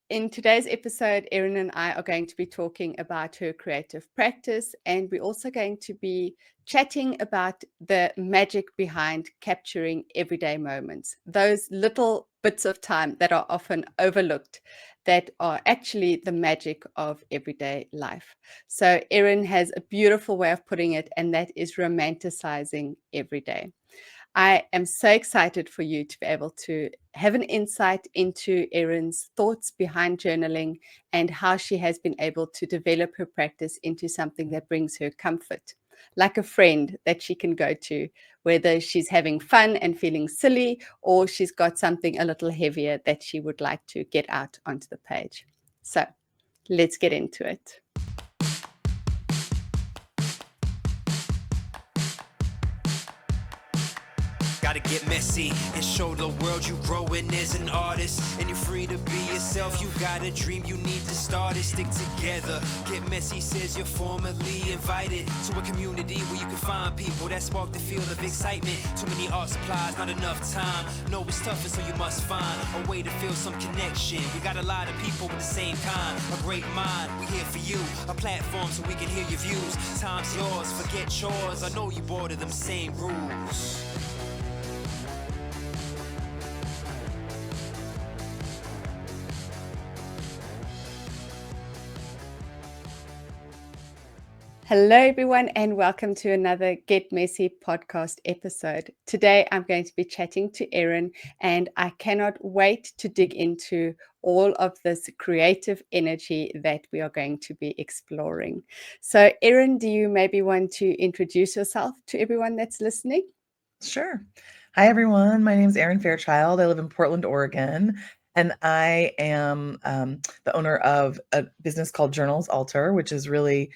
In today's episode, Erin and I are going to be talking about her creative practice, and we're also going to be chatting about the magic behind capturing everyday moments, those little bits of time that are often overlooked, that are actually the magic of everyday life. So, Erin has a beautiful way of putting it, and that is romanticizing every day. I am so excited for you to be able to have an insight into Erin's thoughts behind journaling and how she has been able to develop her practice into something that brings her comfort, like a friend that she can go to, whether she's having fun and feeling silly or she's got something a little heavier that she would like to get out onto the page. So let's get into it. Gotta get messy and show the world you growing as an artist. And you're free to be yourself. You got a dream, you need to start it. Stick together. Get messy says you're formally invited to a community where you can find people that spark the feel of excitement. Too many art supplies, not enough time. No, it's tougher, so you must find a way to feel some connection. We got a lot of people with the same kind, a great mind. We here for you, a platform so we can hear your views. Time's yours, forget chores. I know you bored of them same rules. Hello, everyone, and welcome to another Get Messy podcast episode. Today, I'm going to be chatting to Erin, and I cannot wait to dig into all of this creative energy that we are going to be exploring. So, Erin, do you maybe want to introduce yourself to everyone that's listening? Sure. Hi, everyone. My name is Erin Fairchild. I live in Portland, Oregon, and I am the owner of a business called Journals Alter, which is really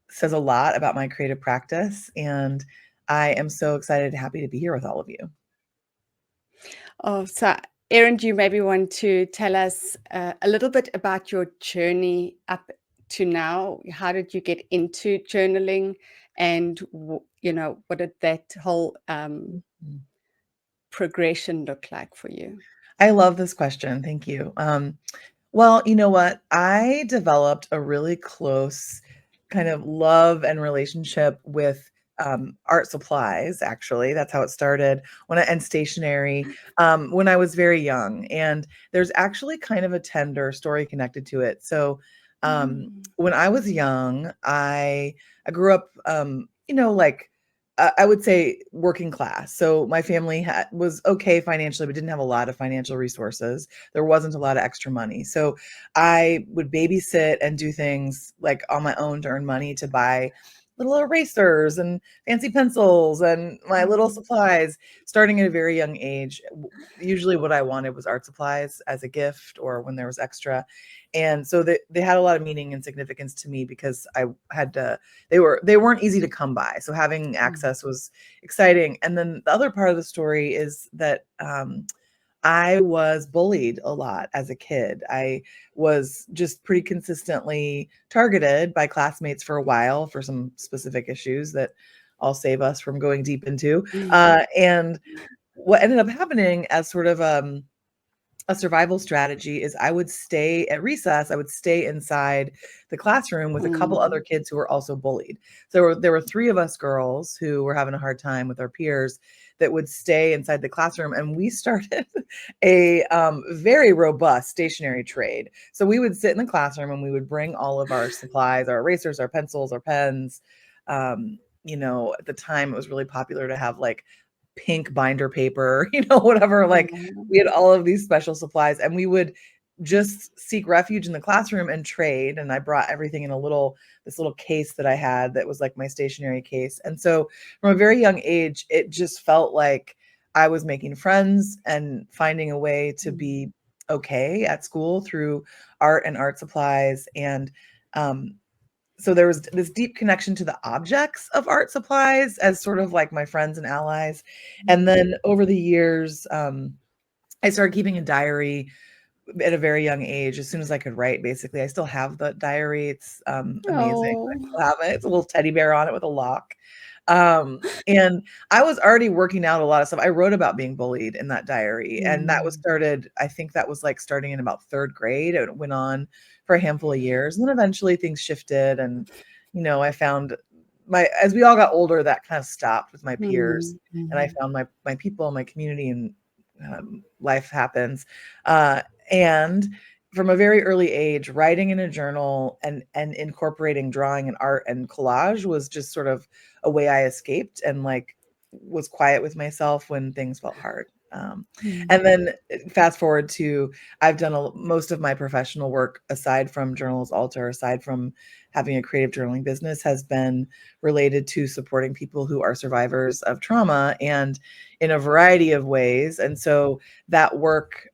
says a lot about my creative practice. And I am so excited and happy to be here with all of you. Oh, so Erin, do you maybe want to tell us a little bit about your journey up to now? How did you get into journaling, and what did that whole Mhm. progression look like for you? I love this question. Thank you. Well, you know what? I developed a really close kind of love and relationship with art supplies. Actually, that's how it started. And stationery when I was very young. And there's actually kind of a tender story connected to it. So Mm. when I was young, I grew up, like I would say working class. So my family was okay financially, but didn't have a lot of financial resources. There wasn't a lot of extra money. So I would babysit and do things like on my own to earn money to buy little erasers and fancy pencils and my little Mm. supplies starting at a very young age. Usually what I wanted was art supplies as a gift or when there was extra. And so they had a lot of meaning and significance to me because I had to, they weren't easy to come by. So having access was exciting. And then the other part of the story is that I was bullied a lot as a kid. I was just pretty consistently targeted by classmates for a while for some specific issues that I'll save us from going deep into. And what ended up happening as sort of a survival strategy is I would stay at recess, I would stay inside the classroom with a couple other Mm. kids who were also bullied. So there were three of us girls who were having a hard time with our peers that would stay inside the classroom, and we started a very robust stationery trade. So we would sit in the classroom and we would bring all of our supplies, our erasers, our pencils, our pens. At the time it was really popular to have like pink binder paper, whatever. Like we had all of these special supplies and we would just seek refuge in the classroom and trade. And I brought everything in this little case that I had that was like my stationery case. And so from a very young age, it just felt like I was making friends and finding a way to be okay at school through art and art supplies. And um, so there was this deep connection to the objects of art supplies as sort of like my friends and allies. And then over the years, I started keeping a diary at a very young age, as soon as I could write, basically. I still have the diary. It's amazing. Oh. I still have it. It's a little teddy bear on it with a lock. And I was already working out a lot of stuff. I wrote about being bullied in that diary, and that was Mm, started, I think that was like starting in about 3rd grade. It went on for a handful of years, and then eventually things shifted, and I found as we all got older, that kind of stopped with my peers, mm, and I mm, found my people, my community, and life happens. And from a very early age, writing in a journal and incorporating drawing and art and collage was just sort of a way I escaped and like was quiet with myself when things felt hard. And mm, then fast forward to I've done most of my professional work aside from Journals Alter, aside from having a creative journaling business, has been related to supporting people who are survivors of trauma and in a variety of ways. And so that work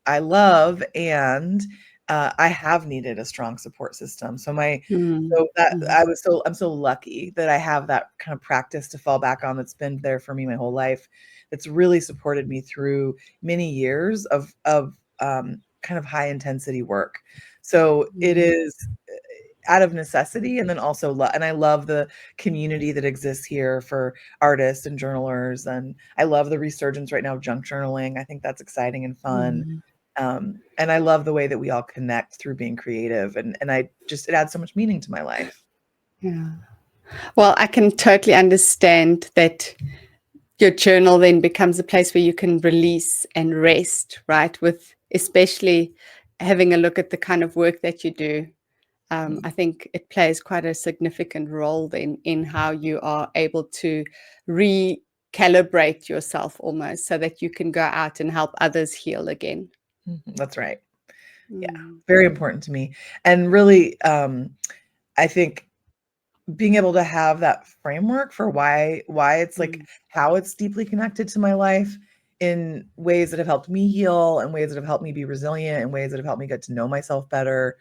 I love, and I have needed a strong support system. mm, So that mm, I'm so lucky that I have that kind of practice to fall back on that's been there for me my whole life. That's really supported me through many years of kind of high intensity work. So it mm, is out of necessity, and then also and I love the community that exists here for artists and journalers, and I love the resurgence right now of junk journaling. I think that's exciting and fun. mm. And I love the way that we all connect through being creative, and it adds so much meaning to my life. Yeah. Well, I can totally understand that your journal then becomes a place where you can release and rest, right? With especially having a look at the kind of work that you do. Mm. I think it plays quite a significant role then in how you are able to recalibrate yourself almost so that you can go out and help others heal again. Mhm. That's right. Yeah, Mm, very important to me. And really, I think being able to have that framework for why it's like mm, how it's deeply connected to my life in ways that have helped me heal, and ways that have helped me be resilient, and ways that have helped me get to know myself better.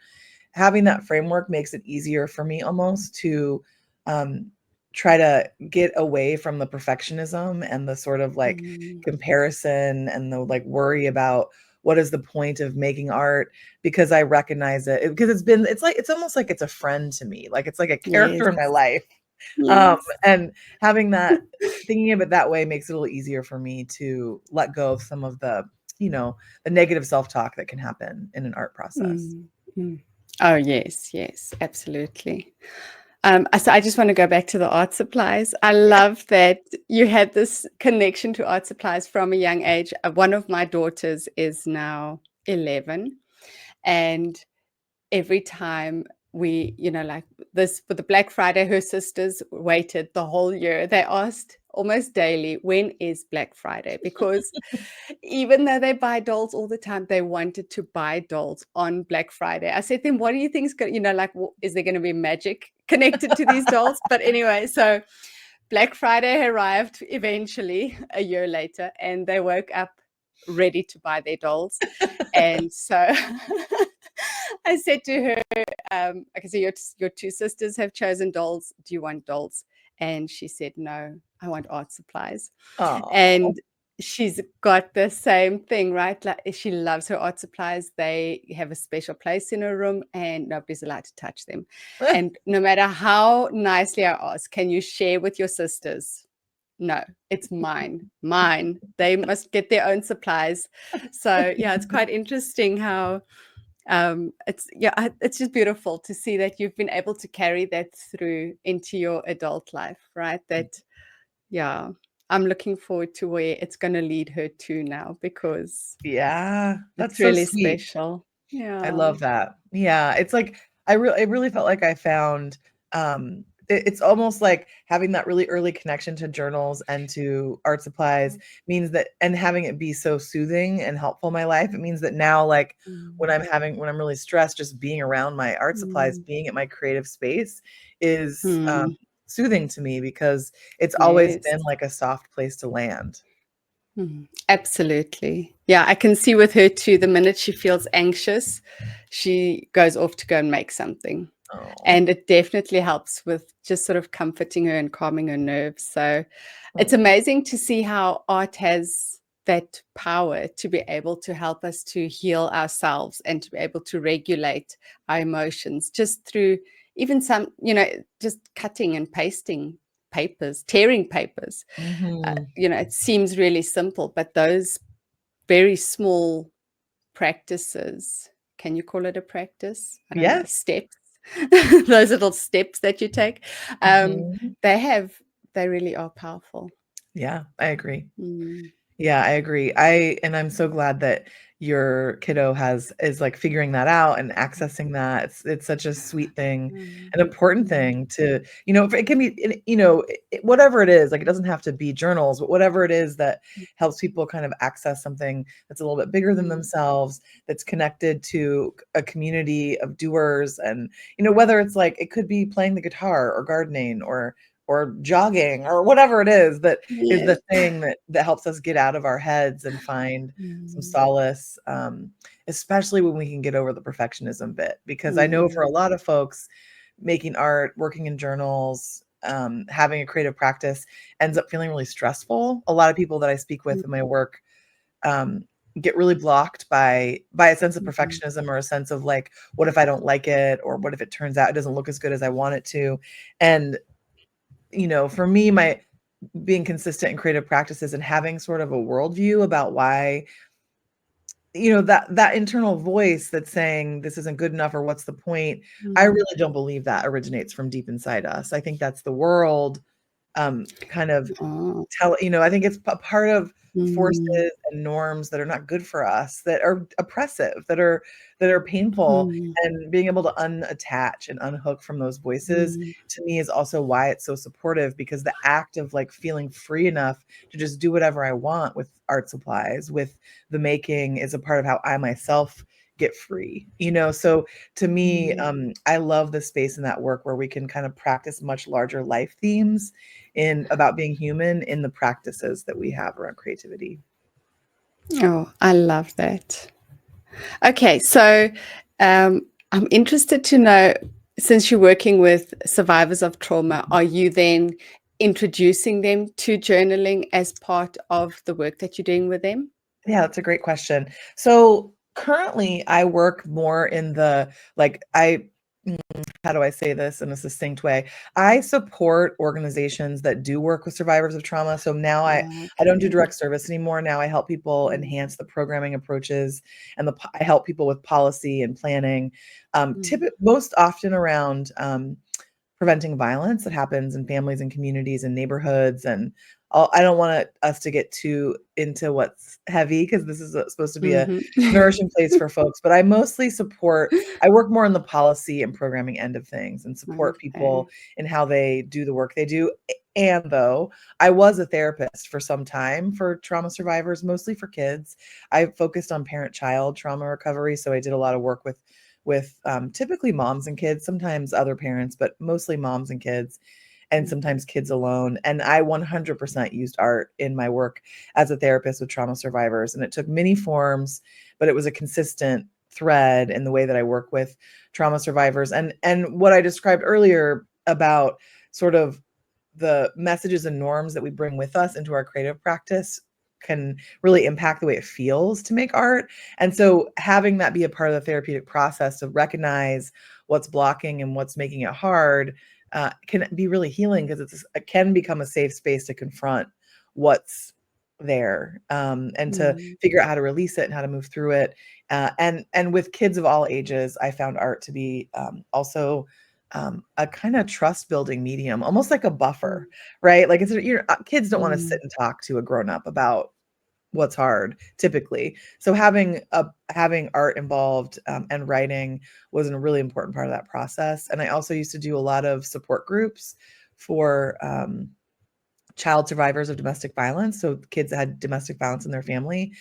Having that framework makes it easier for me almost to um, try to get away from the perfectionism and the sort of like mm. comparison and the like worry about what is the point of making art, because I recognize because it's almost like it's a friend to me, like it's like a Yes, character in my life. yes. And having that, thinking of it that way makes it a little easier for me to let go of some of the negative self-talk that can happen in an art process. Mm, mm. Oh, yes, yes, absolutely. So I just want to go back to the art supplies. I love that you had this connection to art supplies from a young age. One of my daughters is now 11, and every time we, like this for the Black Friday, her sisters waited the whole year. They asked almost daily, when is Black Friday? Because even though they buy dolls all the time, they wanted to buy dolls on Black Friday. I said, then what do you think is going, like, is there going to be magic connected to these dolls? But anyway, so Black Friday arrived eventually a year later, and they woke up ready to buy their dolls. And so I said to her, okay, so your two sisters have chosen dolls. Do you want dolls? And she said, no, I want art supplies. Oh, And she's got the same thing, right? Like she loves her art supplies. They have a special place in her room and nobody's allowed to touch them. And no matter how nicely I ask, can you share with your sisters? No, it's mine, mine. They must get their own supplies. So yeah, it's quite interesting how it's just beautiful to see that you've been able to carry that through into your adult life, right? That yeah, I'm looking forward to where it's going to lead her to now because yeah, that's it's so really sweet. special. I Yeah. love that. Yeah, it's like it really felt like I found it's almost like having that really early connection to journals and to art supplies means that, and having it be so soothing and helpful in my life, it means that now, like Mm, when I'm really stressed, just being around my art supplies, mm, being at my creative space is mm. soothing to me, because it's always Yes. been like a soft place to land. Absolutely. Yeah, I can see with her too, the minute she feels anxious, she goes off to go and make something. Oh. And it definitely helps with just sort of comforting her and calming her nerves. So it's Oh. amazing to see how art has that power to be able to help us to heal ourselves and to be able to regulate our emotions just through even some, just cutting and pasting. papers, tearing papers. Mhm. It seems really simple, but those very small practices, can you call it a practice? I don't know, Yes. steps, those little steps that you take, um, Mhm. they really are powerful. Yeah, I agree. Mm, Yeah, I agree. I'm so glad that your kiddo is like figuring that out and accessing that. It's such a sweet thing, mm, an important mm, thing to, it can be, whatever it is, like it doesn't have to be journals, but whatever it is that helps people kind of access something that's a little bit bigger than mm, themselves, that's connected to a community of doers. And, whether it's like, it could be playing the guitar or gardening or jogging or whatever it is yes. the thing that helps us get out of our heads and find some Mm, solace, especially when we can get over the perfectionism bit. Because I know for a mm, lot of folks, making art, working in journals, having a creative practice ends up feeling really stressful. A lot of people that I speak with in my work um, get really blocked by a sense of mm, perfectionism, or a sense of like, what if I don't like it, or what if it turns out it doesn't look as good as I want it to. And for me, my being consistent in creative practices and having sort of a worldview about why, that internal voice that's saying this isn't good enough or what's the point. I mm. really don't believe that originates from deep inside us. I think that's the world kind of Oh, I think it's a part of mm, forces and norms that are not good for us, that are oppressive, that are painful. mm, And being able to unattach and unhook from those voices, mm, to me, is also why it's so supportive, because the act of like feeling free enough to just do whatever I want with art supplies, with the making, is a part of how I myself get free. So to me, mm. I love the space in that work where we can kind of practice much larger life themes in about being human in the practices that we have around creativity. Oh, I love that. Okay, so I'm interested to know, since you're working with survivors of trauma, are you then introducing them to journaling as part of the work that you're doing with them? Yeah, that's a great question. So currently I work more in the like how do I say this in a succinct way? I support organizations that do work with survivors of trauma. So now I don't do Okay. direct service anymore. Now I help people Mm, enhance the programming approaches, and I help people with policy and planning. mm, Most often around preventing violence that happens in families and communities and neighborhoods. And I don't want us to get too into what's heavy, because this is supposed to be a mhm. nourishing place for folks. But I mostly support, I work more on the policy and programming end of things, and support Okay. people in how they do the work they do. And though I was a therapist for some time for trauma survivors, mostly for kids, I focused on parent-child trauma recovery. So I did a lot of work with typically moms and kids, sometimes other parents, but mostly moms and kids, and Mm, sometimes kids alone. And I 100% used art in my work as a therapist with trauma survivors. And it took many forms, but it was a consistent thread in the way that I work with trauma survivors. And what I described earlier about sort of the messages and norms that we bring with us into our creative practice can really impact the way it feels to make art. And so having that be a part of the therapeutic process, to recognize what's blocking and what's making it hard, can be really healing, because it can become a safe space to confront what's there, and to mm, figure out how to release it and how to move through it. And with kids of all ages, I found art to be also a kind of trust building medium, almost like a mm, buffer, right? Like kids don't want to sit mm, and talk to a grown up about what's hard typically. So having art involved, and writing was a really important part of that process. And I also used to do a lot of support groups for child survivors of domestic violence, so kids that had domestic violence in their family.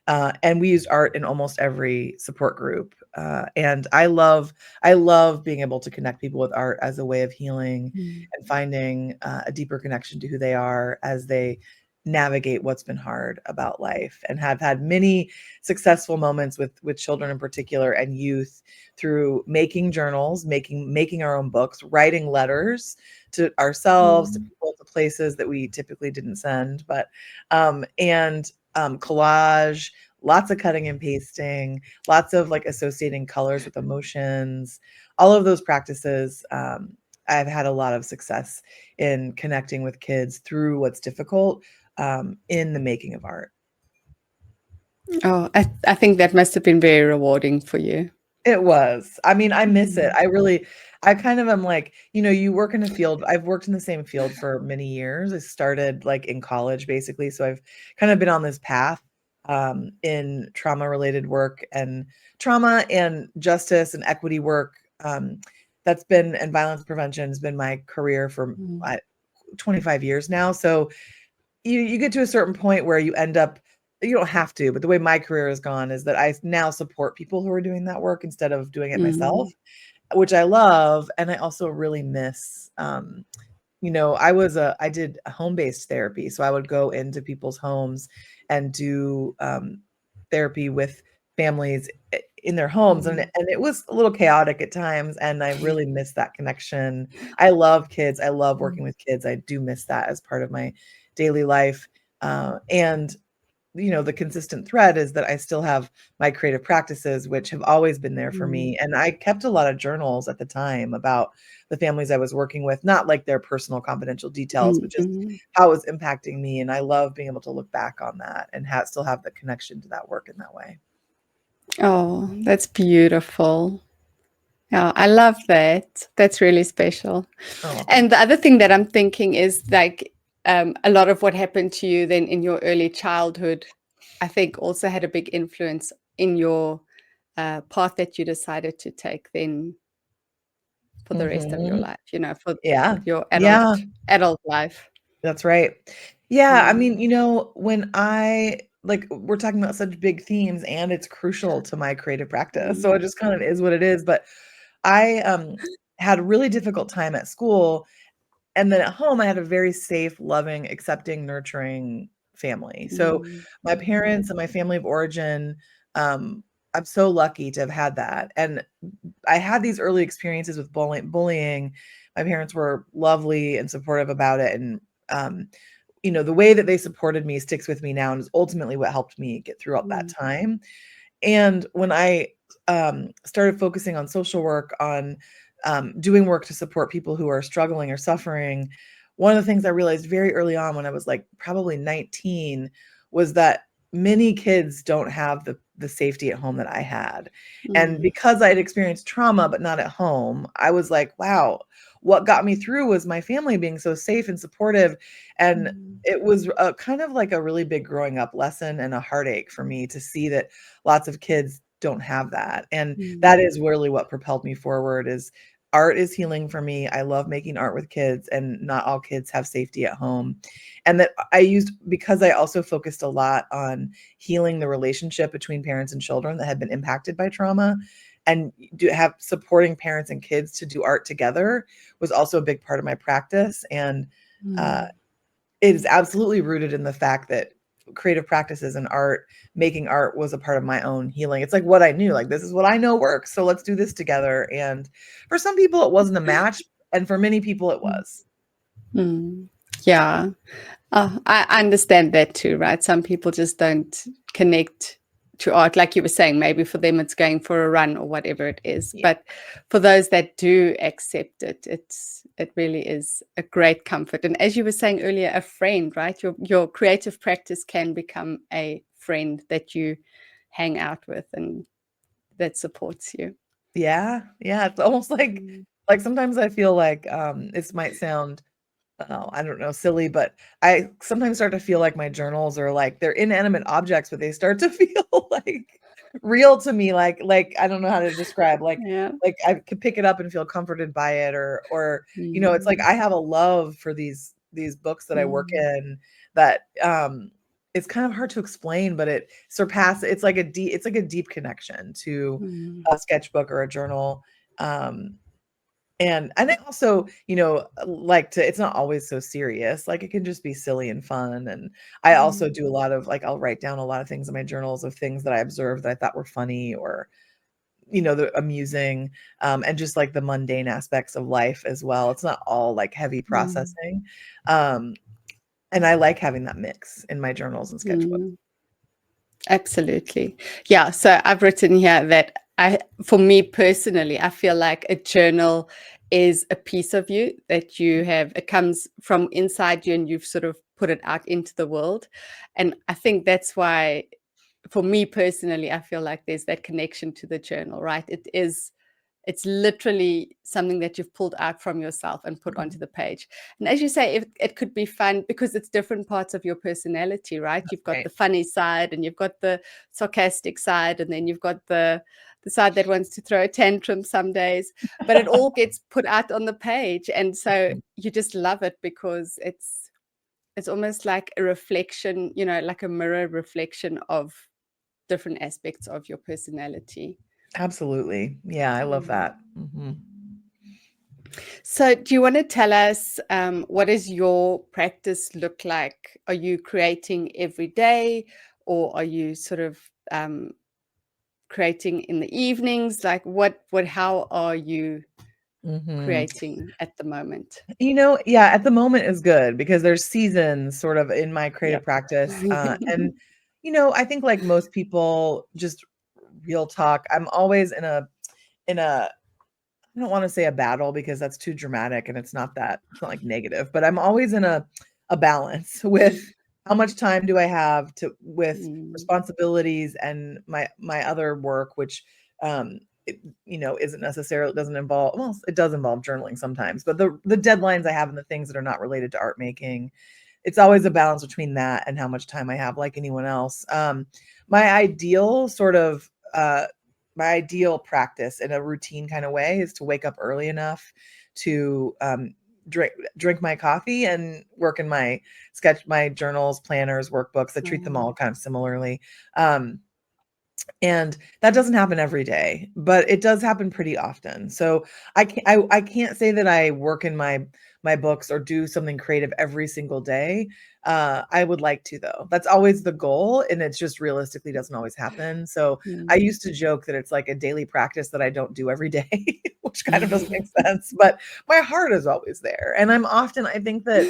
And we used art in almost every support group. And I love being able to connect people with art as a way of healing mm, and finding a deeper connection to who they are as they navigate what's been hard about life, and have had many successful moments with children in particular, and youth, through making journals, making our own books, writing letters to ourselves, to mm, people, to places that we typically didn't send. But and collage, lots of cutting and pasting, lots of like associating colors with emotions, all of those practices I've had a lot of success in connecting with kids through what's difficult in the making of art. Oh, I think that must have been very rewarding for you. It was. I mean, I miss it. Mm. I kind of am like, you work in a field. I've worked in the same field for many years. I started like in college, basically. So I've kind of been on this path in trauma related work and trauma and justice and equity work. And violence prevention has been my career for Mm. 25 years now. So you get to a certain point where you end up, you don't have to, but the way my career has gone is that I now support people who are doing that work instead of doing it myself, Mm. which I love. And I also really miss, I did a home-based therapy. So I would go into people's homes and do therapy with families in their homes. And, Mm. and it was a little chaotic at times. And I really miss that connection. I love kids. I love Mm. working with kids. I do miss that as part of my daily life. And the consistent thread is that I still have my creative practices, which have always been there for Mm. me. And I kept a lot of journals at the time about the families I was working with, not like their personal confidential details, Mm. but just Mm. how it was impacting me. And I love being able to look back on that and still have the connection to that work in that way. Oh, that's beautiful. Yeah, I love that. That's really special. Oh, And the other thing that I'm thinking is like a lot of what happened to you then in your early childhood, I think also had a big influence in your path that you decided to take then for the rest of your hmm life, for yeah. your Yeah. adult life. That's right. Yeah, I Mm. mean, when we're talking about such big themes and it's crucial to my creative practice. So Mm. it just kind of is what it is. But I had a really difficult time at school. And then at home, I had a very safe, loving, accepting, nurturing family. So Mm. my parents and my family of origin, um, I'm so lucky to have had that. And I had these early experiences with bullying. My parents were lovely and supportive about it. And um, the way that they supported me sticks with me now and is ultimately what helped me get throughout that Mm. time. And when I started focusing on social work, on doing work to support people who are struggling or suffering, one of the things I realized very early on when I was like probably 19 was that many kids don't have the safety at home that I had. And Mm. because I had experienced trauma, but not at home, I was like, wow, what got me through was my family being so safe and supportive. And Mm. it was kind of like a really big growing up lesson and a heartache for me to see that lots of kids don't have that. And that Mm. is really what propelled me forward. Is art is healing for me. I love making art with kids, and not all kids have safety at home. And that because I also focused a lot on healing the relationship between parents and children that had been impacted by trauma, and supporting parents and kids to do art together was also a big part of my practice. And uh, Mm. it is absolutely rooted in the fact that creative practices and making art was a part of my own healing. It's like what I knew, like, this is what I know works. So let's do this together. And for some people, it wasn't a match. And for many people, it was. Mm. Yeah. I understand that too, right? Some people just don't connect to art, like you were saying. Maybe for them it's going for a run or whatever it is. Yeah. But for those that do accept it, it really is a great comfort. And as you were saying earlier, a friend, right? Your creative practice can become a friend that you hang out with and that supports you. Yeah. Yeah. It's almost Mm. like sometimes I feel like this might sound, oh, I don't know, silly, but I sometimes start to feel like my journals are like they're inanimate objects, but they start to feel like real to me. Like I don't know how to describe. Yeah. Like I could pick it up and feel comforted by it, or it's like Mm. I have a love for these books that I work Mm. in that it's kind of hard to explain, but it's like a deep connection to Mm. a sketchbook or a journal. Um, and I also, like to it's not always so serious. Like it can just be silly and fun. And I also Mm. do a lot of I'll write down a lot of things in my journals of things that I observed that I thought were funny or the amusing, and just like the mundane aspects of life as well. It's not all like heavy Mm. processing. Um, and I like having that mix in my journals and sketchbooks. Mm. Absolutely. Yeah. So I've written here that for me personally, I feel like a journal is a piece of you that you have, it comes from inside you and you've sort of put it out into the world. And I think that's why, for me personally, I feel like there's that connection to the journal, right? It's literally something that you've pulled out from yourself and put onto the page. And as you say, it could be fun because it's different parts of your personality, right? You've got Right. the funny side and you've got the sarcastic side, and then you've got the side that wants to throw a tantrum some days, but it all gets put out on the page. And so you just love it because it's almost like a reflection, like a mirror reflection of different aspects of your personality. Absolutely. Yeah, I love Mm. that. Mhm. So, do you want to tell us what does your practice look like? Are you creating every day, or are you sort of creating in the evenings? Like, how are you Mhm. creating at the moment? Yeah, at the moment is good because there's seasons sort of in my creative Yep. practice. And, I think like most people, just real talk, I'm always in a, I don't want to say a battle because that's too dramatic and it's not like negative, but I'm always in a balance with how much time do I have with Mm, responsibilities and my other work, which it, isn't necessarily, it doesn't involve, well, it does involve journaling sometimes, but the deadlines I have and the things that are not related to art making, it's always a balance between that and how much time I have, like anyone else. My ideal sort of my ideal practice in a routine kind of way is to wake up early enough to drink my coffee and work in my journals, planners, workbooks. I treat them mm, all kind of similarly. Um, and that doesn't happen every day, but it does happen pretty often. So I can't say that I work in my books or do something creative every single day. I would like to, though. That's always the goal, and it's just realistically doesn't always happen. So I mm. used to joke that it's like a daily practice that I don't do every day, which kind of doesn't make sense, but my heart is always there. And I think that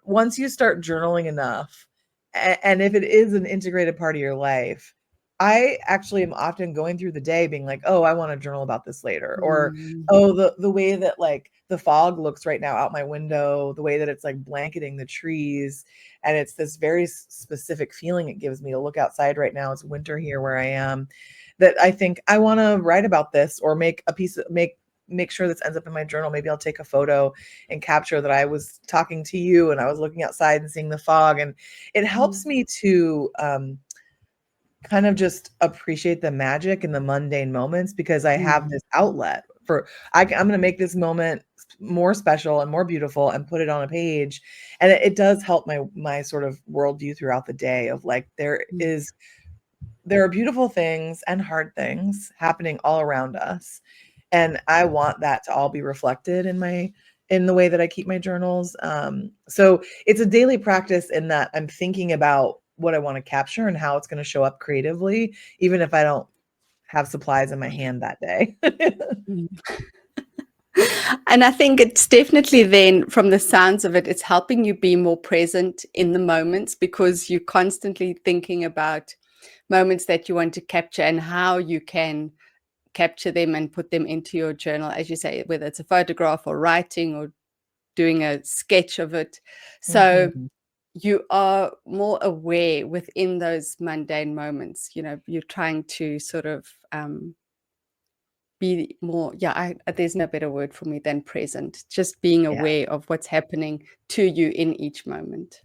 once you start journaling enough, and if it is an integrated part of your life, I actually am often going through the day being like, "Oh, I want to journal about this later," or Mm, "Oh, the way that like the fog looks right now out my window, the way that it's like blanketing the trees, and it's this very specific feeling it gives me to look outside right now. It's winter here where I am, that I think I want to write about this or make a piece of make sure this ends up in my journal. Maybe I'll take a photo and capture that I was talking to you and I was looking outside and seeing the fog, and it helps mm, me to kind of just appreciate the magic in the mundane moments because I have mm, this outlet for I'm going to make this moment more special and more beautiful and put it on a page, and it does help my sort of worldview throughout the day of like mm, there are beautiful things and hard things happening all around us, and I want that to all be reflected in the way that I keep my journals. So it's a daily practice in that I'm thinking about what I want to capture and how it's going to show up creatively, even if I don't have supplies in my hand that day. mm. And I think it's definitely then, from the sounds of it, it's helping you be more present in the moments because you're constantly thinking about moments that you want to capture and how you can capture them and put them into your journal, as you say, whether it's a photograph or writing or doing a sketch of it. So Mhm. you are more aware within those mundane moments. You're trying to sort of be more, yeah, there's no better word for me than present, just being Yeah. aware of what's happening to you in each moment.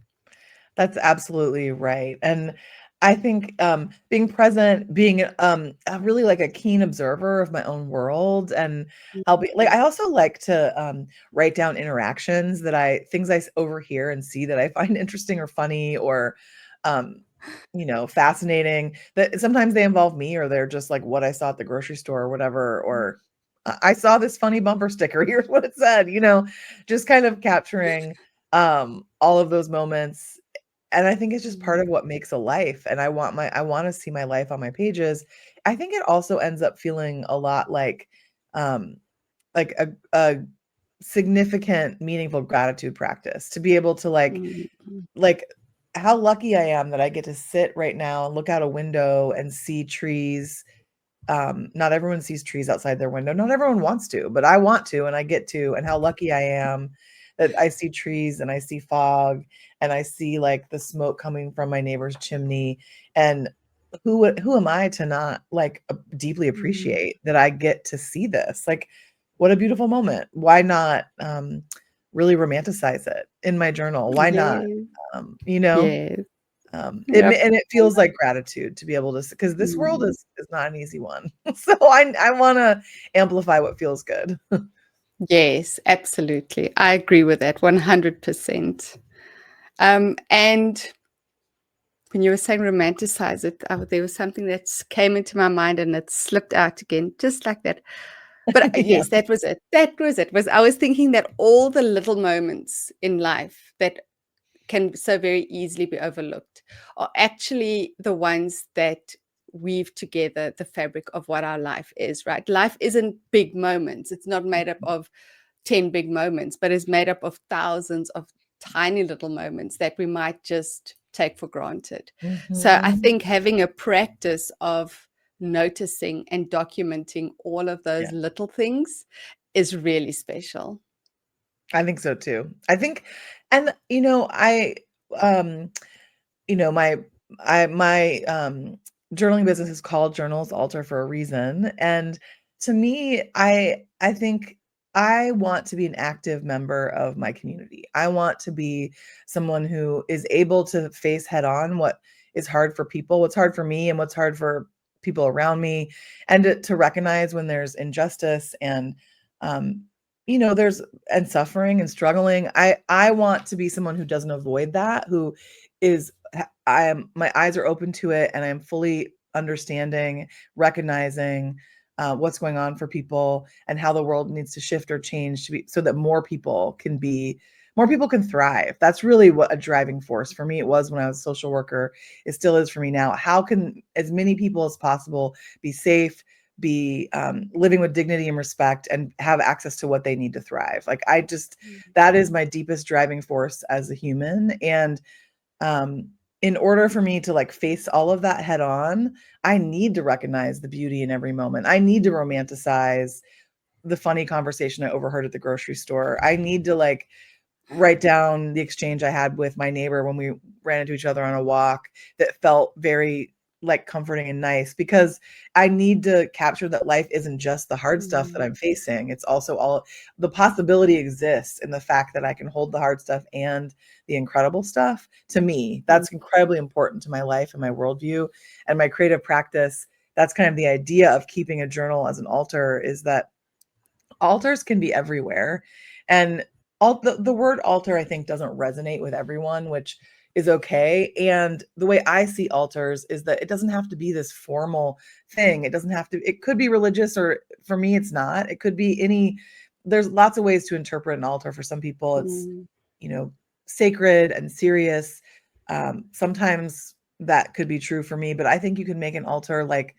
That's absolutely right, and I think, being present, being, really like a keen observer of my own world, and helping like, I also like to, write down interactions that things I overhear and see that I find interesting or funny or, um, fascinating, that sometimes they involve me or they're just like what I saw at the grocery store or whatever, or I saw this funny bumper sticker, here's what it said, just kind of capturing, all of those moments, and I think it's just part Mm, of what makes a life, and I wanna see my life on my pages. I think it also ends up feeling a lot um, like a significant, meaningful gratitude practice to be able to, mm, mm, like, how lucky I am that I get to sit right now and look out a window and see trees not everyone sees trees outside their window. Not everyone wants to, but I want to, and I get to, and how lucky I am that I see trees and I see fog and I see like the smoke coming from my neighbor's chimney. And who am I to not like deeply Mm. appreciate that I get to see this? Like, what a beautiful moment. Why not really romanticize it in my journal? Why not? Yes, You know, yes. it Yep. and it feels like gratitude to be able to, because this world Mm. is not an easy one. So I wanna amplify what feels good. Yes, absolutely. I agree with that 100%. And when you were saying romanticize it, there was something that came into my mind and it slipped out again, just like that. But Yeah. yes, that was it. That was it. Was I was thinking that all the little moments in life that can so very easily be overlooked are actually the ones that weave together the fabric of what our life is, right? Life isn't big moments. It's not made up of 10 big moments, but is made up of thousands of tiny little moments that we might just take for granted. So I Mhm. think having a practice of noticing and documenting all of Yeah, those little things is really special. I think so too. I think, and, um my journaling business is called Journals Alter for a reason. And to me, I think I want to be an active member of my community. I want to be someone who is able to face head on what is hard for people, what's hard for me and what's hard for people around me, and to recognize when there's injustice and um there's and suffering and struggling. I want to be someone who doesn't avoid that, who is I am my eyes are open to it and I'm fully understanding, recognizing what's going on for people and how the world needs to shift or change to be so that more people can thrive. That's really what a driving force for me it was when I was a social worker. It still is for me now. How can as many people as possible be safe, be living with dignity and respect, and have access to what they need to thrive? Like that is my deepest driving force as a human. And um, in order for me to like face all of that head on, I need to recognize the beauty in every moment. I need to romanticize the funny conversation I overheard at the grocery store. I need to like write down the exchange I had with my neighbor when we ran into each other on a walk that felt very like comforting and nice, because I need to capture that life isn't just the hard stuff that Mm, I'm facing. It's also all the possibility exists in the fact that I can hold the hard stuff and the incredible stuff. To me, mm, that's incredibly important to my life and my worldview and my creative practice. That's kind of the idea of keeping a journal as an altar, is that altars can be everywhere. And the word altar, I think, doesn't resonate with everyone, which is okay. And the way I see altars is that it doesn't have to be this formal thing. It doesn't have to, it could be religious, or for me, it's not. It could be there's lots of ways to interpret an altar. For some people, it's, mm, you know, sacred and serious. Sometimes that could be true for me, but I think you can make an altar like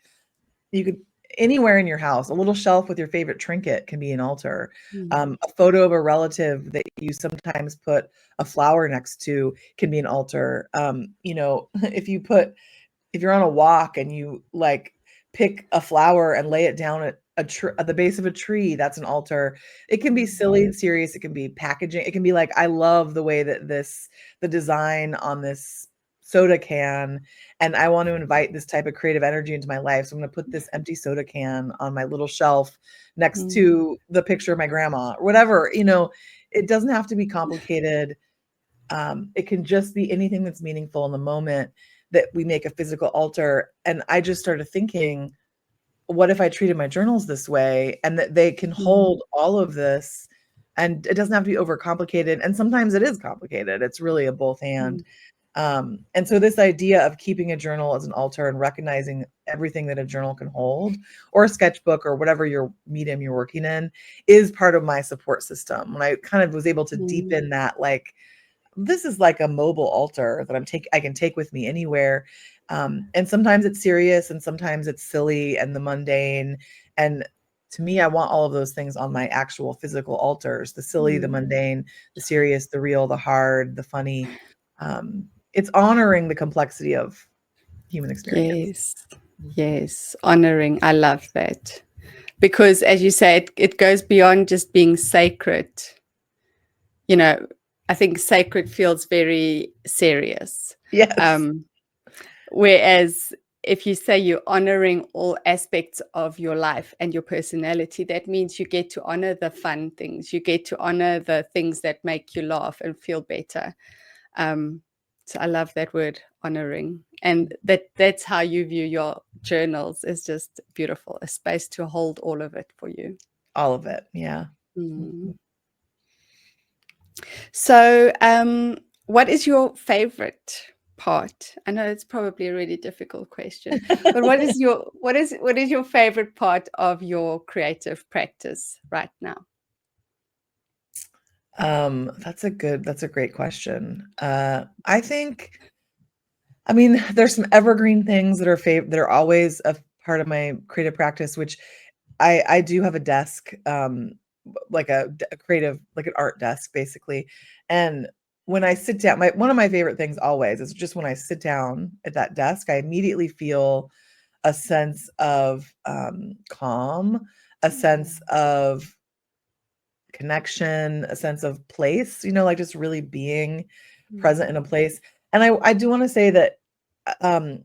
you could anywhere in your house. A little shelf with your favorite trinket can be an altar. mm, A photo of a relative that you sometimes put a flower next to can be an altar. If you're on a walk and you like pick a flower and lay it down at the base of a tree, that's an altar. It can be mm, silly and serious. It can be packaging. It can be like, I love the way that the design on this soda can, and I want to invite this type of creative energy into my life. So I'm going to put this empty soda can on my little shelf next mm, to the picture of my grandma or whatever. It doesn't have to be complicated. It can just be anything that's meaningful in the moment that we make a physical altar. And I just started thinking, what if I treated my journals this way, and that they can mm, hold all of this, and it doesn't have to be overcomplicated. And sometimes it is complicated. It's really a both and. mm, And so this idea of keeping a journal as an altar and recognizing everything that a journal can hold, or a sketchbook, or whatever your medium you're working in, is part of my support system. When I kind of was able to mm, deepen that, like, this is like a mobile altar that I can take with me anywhere. And sometimes it's serious and sometimes it's silly and the mundane. And to me, I want all of those things on my actual physical altars: the silly, the mm. mundane, the serious, the real, the hard, the funny. It's honoring the complexity of human experience. Yes. Yes, honoring. I love that. Because as you say, it goes beyond just being sacred. You know, I think sacred feels very serious. Yes, Um, Whereas if you say you're honoring all aspects of your life and your personality, that means you get to honor the fun things. You get to honor the things that make you laugh and feel better. Um, so I love that word, honoring. And that's how you view your journals, is just beautiful, a space to hold all of it for you. all of it. Yeah. Mm. So, what is your favorite part? I know it's probably a really difficult question, but what is your favorite part of your creative practice right now? That's a great question. I think, I mean, there's some evergreen things that are always a part of my creative practice, which I do have a desk, like a creative, like an art desk, basically. And when I sit down, my one of my favorite things always is just when I sit down at that desk, I immediately feel a sense of calm, a sense of connection, a sense of place, like just really being present in a Mm. place. And I do want to say that um,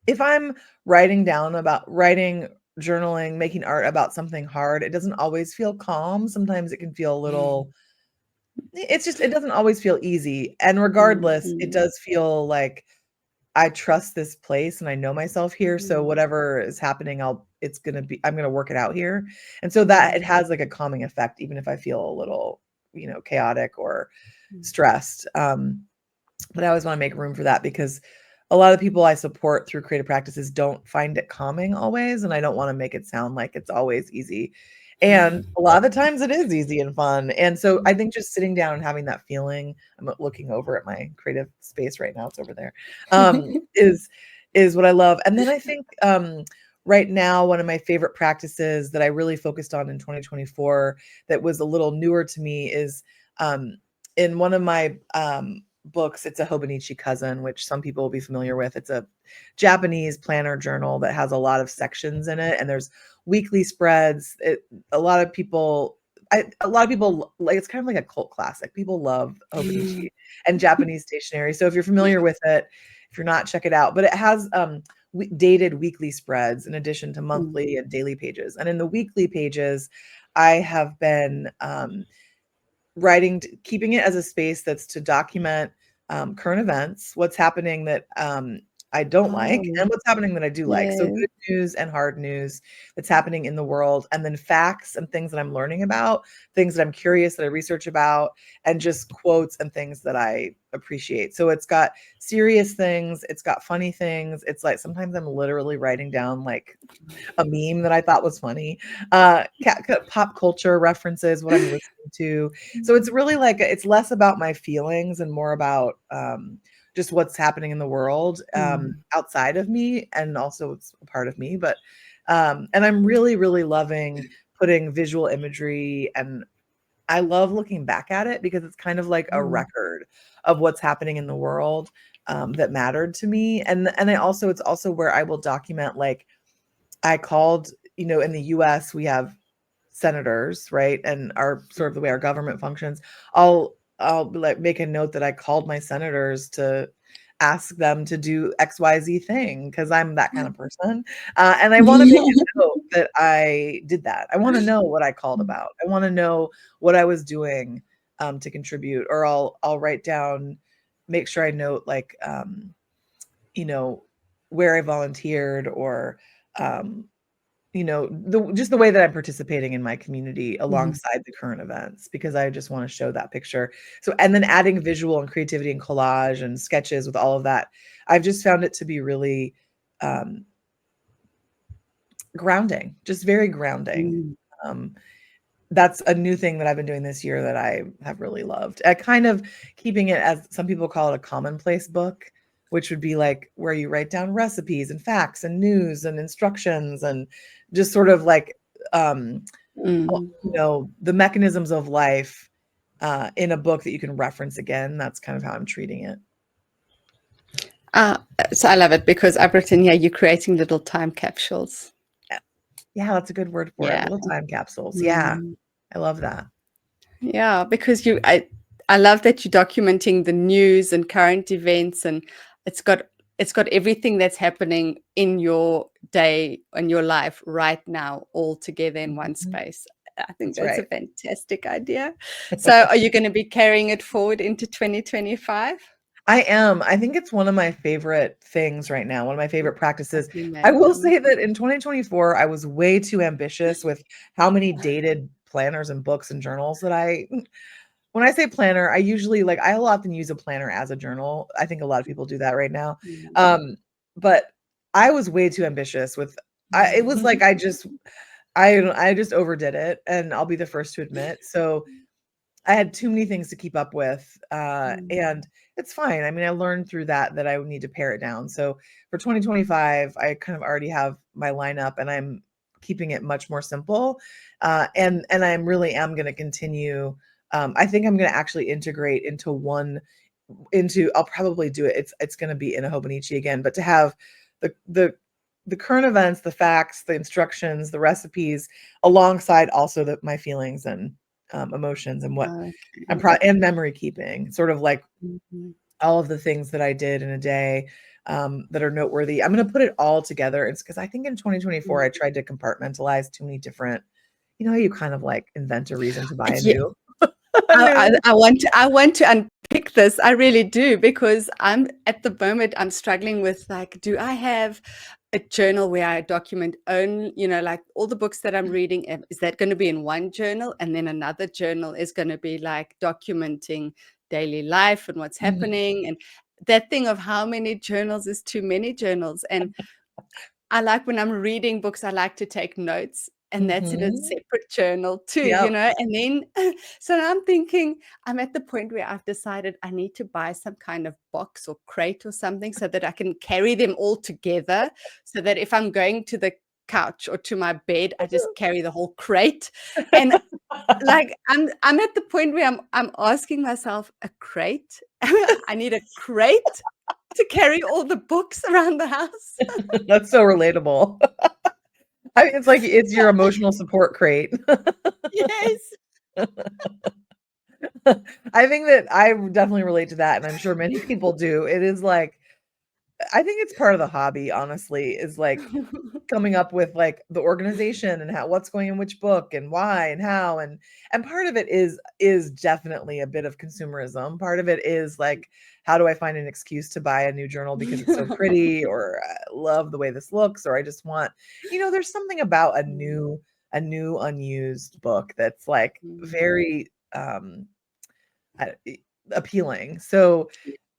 if I'm writing, journaling, making art about something hard, it doesn't always feel calm. Sometimes it can feel a little, it doesn't always feel easy. And Mm, regardless, it mm, does feel like I trust this place and I know myself here. So mm, whatever is happening, I'm going to work it out here. And so that it mm, has like a calming effect, even if I feel a little, chaotic or mm, stressed. But I always want to make room for that because a lot of people I support through creative practices don't find it calming always. And I don't want to make it sound like it's always easy. And a lot of the times it is easy and fun. And so I think just sitting down and having that feeling, I'm looking over at my creative space right now, it's over there, is what I love. And then I think right now, one of my favorite practices that I really focused on in 2024 that was a little newer to me is um, in one of my books. It's a Hobonichi Cousin, which some people will be familiar with. It's a Japanese planner journal that has a lot of sections in it, and there's weekly spreads. A lot of people, a lot of people like. It's kind of like a cult classic. People love Hobonichi and Japanese stationery. So if you're familiar with it, if you're not, check it out. But it has dated weekly spreads in addition to mm, monthly and daily pages. And in the weekly pages, I have been keeping it as a space that's to document current events, what's happening that I don't like, oh, and what's happening that I do like. So yes. good news and hard news that's happening in the world, and then facts and things that I'm learning about, things that I'm curious that I research about, and just quotes and things that I appreciate. So it's got serious things, it's got funny things. It's like sometimes I'm literally writing down like a meme that I thought was funny, pop culture references, what I'm listening to. So it's really like it's less about my feelings and more about just what's happening in the world Mm, outside of me, and also it's a part of me. But and I'm really, really loving putting visual imagery, and I love looking back at it because it's kind of like a mm, record of what's happening in the world that mattered to me, and it's also where I will document like I called, in the US, we have senators, right? And our sort of the way our government functions. I'll like make a note that I called my senators to ask them to do XYZ thing because I'm that kind of person. And I want to make a note that I did that. I want to know what I called about. I want to know what I was doing to contribute, or I'll write down, make sure I note like you know, where I volunteered, or um, just the way that I'm participating in my community mm, alongside the current events, because I just want to show that picture. So, and then adding visual and creativity and collage and sketches with all of that, I've just found it to be really um, grounding, just very grounding. mm. Um, that's a new thing that I've been doing this year that I have really loved. Kind of keeping it, as some people call it, a commonplace book, which would be like where you write down recipes and facts and news and instructions and just sort of like um, Mm. the mechanisms of life in a book that you can reference again. That's kind of how I'm treating it. Uh, so I love it because I've written here, you're creating little time capsules. Yeah, that's a good word for it. Yeah. Little time capsules. Yeah, Mm. I love that. Yeah, because I love that you're documenting the news and current events, and it's got it's got everything that's happening in your day and your life right now all together in one Mhm. space. I think That's that's a right. fantastic idea. So are you going to be carrying it forward into 2025? I am. I think it's one of my favorite things right now, one of my favorite I practices. can I will imagine. say that in 2024, I was way too ambitious with how many dated planners and books and journals that when I say planner, I usually like I often use a planner as a journal. I think a lot of people do that right now. Mm. Um, but I was way too ambitious with it was like I just overdid it, and I'll be the first to admit. So I had too many things to keep up with, Mm. and it's fine. I mean, I learned through that I would need to pare it down. So for 2025, I kind of already have my lineup, and I'm keeping it much more simple. And I'm really am going to continue. I think I'm going to actually integrate into one. Into I'll probably do it. It's going to be in a Hobonichi again, but to have the the the current events, the facts, the instructions, the recipes, alongside also my feelings and emotions and what Okay. and memory keeping, sort of like Mhm. all of the things that I did in a day that are noteworthy. I'm going to put it all together. It's because I think in 2024 I Mm. tried to compartmentalize too many different. You know, how you kind of like invent a reason to buy a Yeah, new a new. I want to unpick this. I really do because I'm at the moment I'm struggling with like, do I have a journal where I document only, like all the books that I'm reading? Is that going to be in one journal, and then another journal is going to be like documenting daily life and what's Mhm, happening, and that thing of how many journals is too many journals. And I like when I'm reading books, I like to take notes, and that's in a mhm. separate journal too, Yep. and then so now I'm thinking I'm at the point where I've decided I need to buy some kind of box or crate or something so that I can carry them all together, so that if I'm going to the couch or to my bed, I just carry the whole crate. And like I'm at the point where I'm asking myself, a crate? I need a crate to carry all the books around the house. That's so relatable. It's like it's your emotional support crate. Yes. I think that I definitely relate to that, and I'm sure many people do. It is like I think it's part of the hobby, honestly, is like coming up with like the organization and how what's going in which book and why and how and part of it is definitely a bit of consumerism. Part of it is like how do I find an excuse to buy a new journal because it's so pretty or I love the way this looks or I just want there's something about a new unused book that's like Mm. very I- appealing. So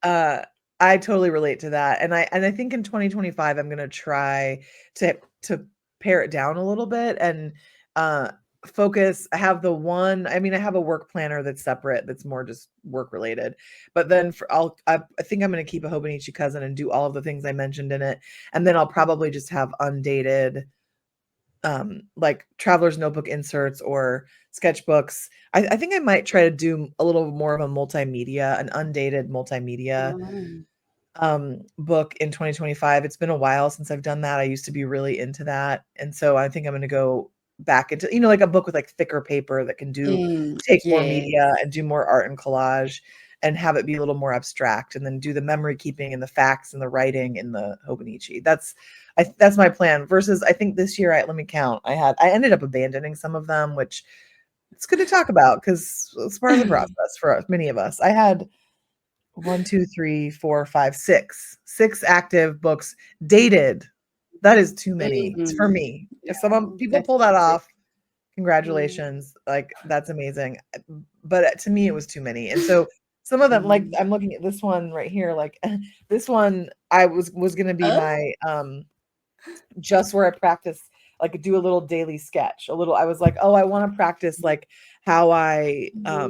uh I totally relate to that. And I think in 2025 I'm going to try to pare it down a little bit and uh focus. I have I have a work planner that's separate that's more just work related. But then I think I'm going to keep a Hobonichi cousin and do all of the things I mentioned in it. And then I'll probably just have undated like traveler's notebook inserts or sketchbooks. I think I might try to do a little more of an undated multimedia Oh. book in 2025. It's been a while since I've done that. I used to be really into that. And so I think I'm going to go back into, like a book with like thicker paper that can take more media Yes. and do more art and collage and have it be a little more abstract and then do the memory keeping and the facts and the writing in the Hobonichi. That's my plan versus I think this year, let me count. I ended up abandoning some of them, which it's good to talk about because it's part of the process for many of us. I had one, two, three, four, five, six active books dated. That is too many for Mm. me. If Yeah, some people that's pull that toxic. off, Mm. congratulations. Like that's amazing. But to me, it was too many. And so some of them, like Mm. I'm looking at this one right here, like this one I was gonna be Oh, my just where I practice, like do a little daily sketch. I was like, oh, I want to practice like how I yeah.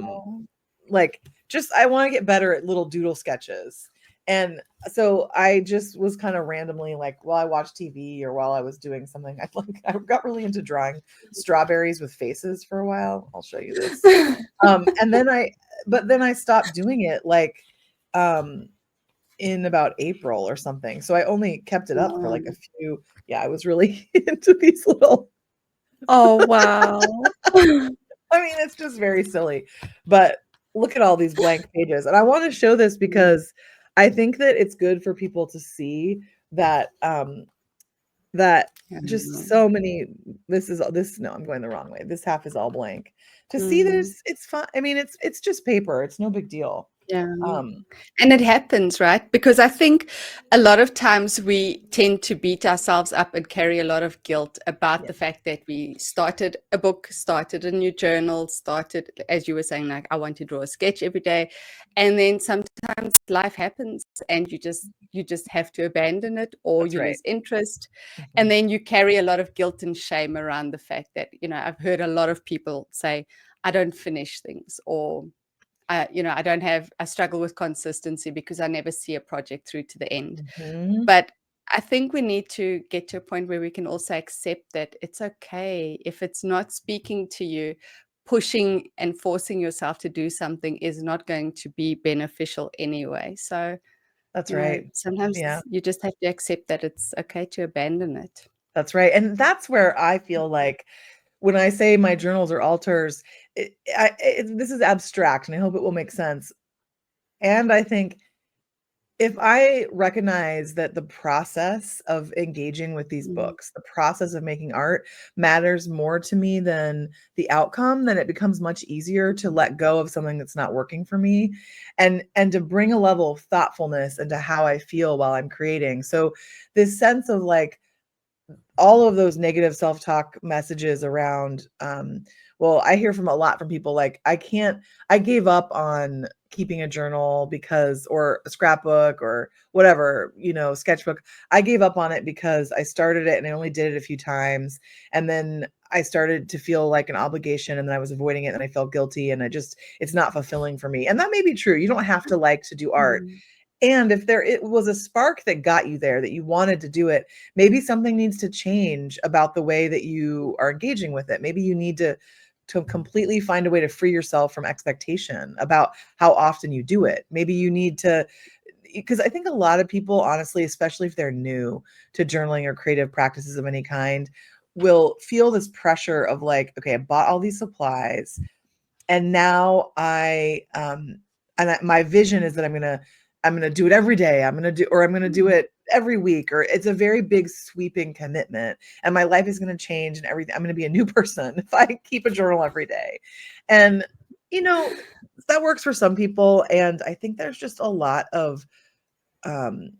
like just I want to get better at little doodle sketches. And so I just was kind of randomly like while I watched TV or while I was doing something, I got really into drawing strawberries with faces for a while. I'll show you this. And then I but then I stopped doing it like um in about April or something. So I only kept it up for like a Oh, few. Yeah, I was really into these little. oh wow. I mean, it's just very silly. But look at all these blank pages. And I want to show this because I think that it's good for people to see that that just Yeah. so many this no, I'm going the wrong way. This half is all blank. To see Mm, this, it's fun. I mean, it's just paper. It's no big deal. yeah. Um, And it happens, right? Because I think a lot of times we tend to beat ourselves up and carry a lot of guilt about yeah, the fact that we started a book, started a new journal, started, as you were saying, like, I want to draw a sketch every day. And then sometimes life happens and you just have to abandon it or that's you right. lose interest. And Mhm. then you carry a lot of guilt and shame around the fact that, I've heard a lot of people say, I don't finish things, or I struggle with consistency because I never see a project through to the end. Mhm. But I think we need to get to a point where we can also accept that it's okay if it's not speaking to you. Pushing and forcing yourself to do something is not going to be beneficial anyway. So, That's right. sometimes Yeah, you just have to accept that it's okay to abandon it. that's right. And that's where I feel like when I say my journals are altars, this is abstract, and I hope it will make sense. And I think if I recognize that the process of engaging with these Mm, books, the process of making art matters more to me than the outcome, then it becomes much easier to let go of something that's not working for me and to bring a level of thoughtfulness into how I feel while I'm creating. So this sense of like all of those negative self-talk messages around well, I hear from a lot from people like I gave up on keeping a journal because or a scrapbook or whatever, sketchbook. I gave up on it because I started it and I only did it a few times, and then I started to feel like an obligation, and then I was avoiding it and I felt guilty, and it's not fulfilling for me. And that may be true. You don't have to like to do art, mm, and if there it was a spark that got you there, that you wanted to do it, maybe something needs to change about the way that you are engaging with it. Maybe you need to completely find a way to free yourself from expectation about how often you do it. Maybe you need to, because I think a lot of people, honestly, especially if they're new to journaling or creative practices of any kind, will feel this pressure of like, okay, I bought all these supplies and now my vision is that I'm gonna do it every day. I'm gonna do mm, it every week, or it's a very big sweeping commitment, and my life is gonna change and everything. I'm gonna be a new person if I keep a journal every day. And you know, that works for some people. And I think there's just a lot of um,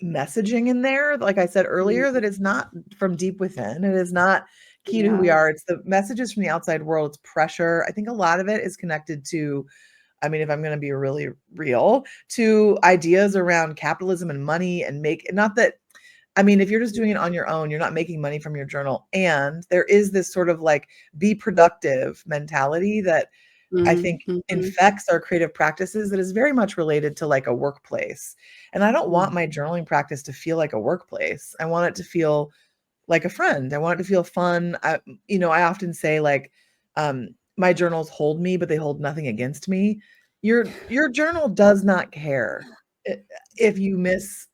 messaging in there, like I said earlier, mm. that is not from deep within. It is not key to who we Yeah. are. It's the messages from the outside world. It's pressure. I think a lot of it is connected to, I mean, if I'm going to be really real, to ideas around capitalism and money and not that, I mean, if you're just doing it on your own, you're not making money from your journal. And there is this sort of like be productive mentality that I Mm, think mhm, infects our creative practices that is very much related to like a workplace. And I don't want mm, my journaling practice to feel like a workplace. I want it to feel like a friend. I want it to feel fun. I often say like, my journals hold me, but they hold nothing against me. Your journal does not care. I- If you miss